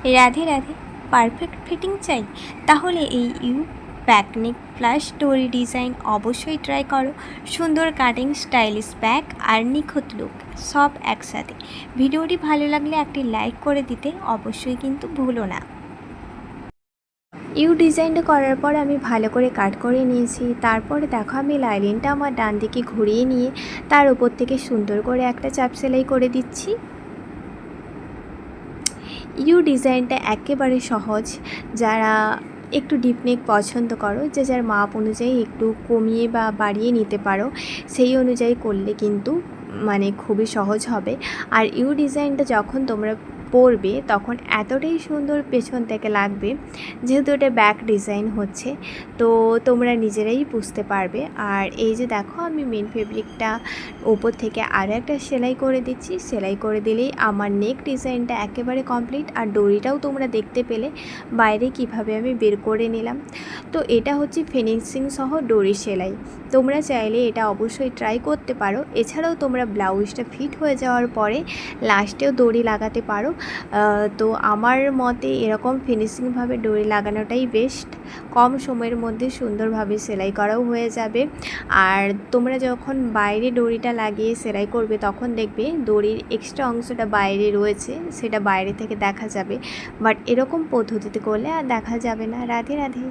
Radhe Radhe. Perfect fitting চাই? তাহলে এই ব্যাকনেক ফ্লাশ ডোরি ডিজাইন অবশ্যই ট্রাই করো। সুন্দর কাটিং, স্টাইলিশ ব্যাক আর নিখুঁত লুক সব একসাথে। ভিডিওটি ভালো লাগলে একটি লাইক করে দিতে অবশ্যই কিন্তু ভুলো না। ডিজাইনটা করার পর আমি ভালো করে কাট করে নিয়েছি। তারপরে দেখো আমি লাইনিংটা আমার ডান দিকে ঘুরিয়ে নিয়ে তার উপর থেকে সুন্দর করে একটা চাপ সেলাই করে দিচ্ছি। ডিজাইনটা একেবারে সহজ। যারা একটু ডিপ নেক পছন্দ করো, যে যার মাপ অনুযায়ী একটু কমিয়ে বা বাড়িয়ে নিতে পারো, সেই অনুযায়ী করলে কিন্তু মানে খুবই সহজ হবে। আর ডিজাইনটা যখন তোমরা পরবে তখন এতটাই সুন্দর পেছন থেকে লাগবে, যেহেতু এটা ব্যাক ডিজাইন হচ্ছে, তো তোমরা নিজেরাই বুঝতে পারবে। আর এই যে দেখো আমি মেন ফেব্রিকটা ওপর থেকে আরও একটা সেলাই করে দিচ্ছি। সেলাই করে দিলেই আমার নেক ডিজাইনটা একেবারে কমপ্লিট। আর দড়িটাও তোমরা দেখতে পেলে বাইরে কিভাবে আমি বের করে নিলাম। তো এটা হচ্ছে ফিনিশিং সহ দড়ি সেলাই। তোমরা চাইলে এটা অবশ্যই ট্রাই করতে পারো। এছাড়াও তোমরা ব্লাউজটা ফিট হয়ে যাওয়ার পরে লাস্টেও দড়ি লাগাতে পারো। তো আমার মতে এরকম ফিনিশিংভাবে দড়ি লাগানোটাই বেস্ট। কম সময়ের মধ্যে সুন্দরভাবে সেলাই করাও হয়ে যাবে। আর তোমরা যখন বাইরে দড়িটা লাগিয়ে সেলাই করবে তখন দেখবে দড়ির এক্সট্রা অংশটা বাইরে রয়েছে, সেটা বাইরে থেকে দেখা যাবে। বাট এরকম পদ্ধতিতে করলে আর দেখা যাবে না। রাধে রাধে।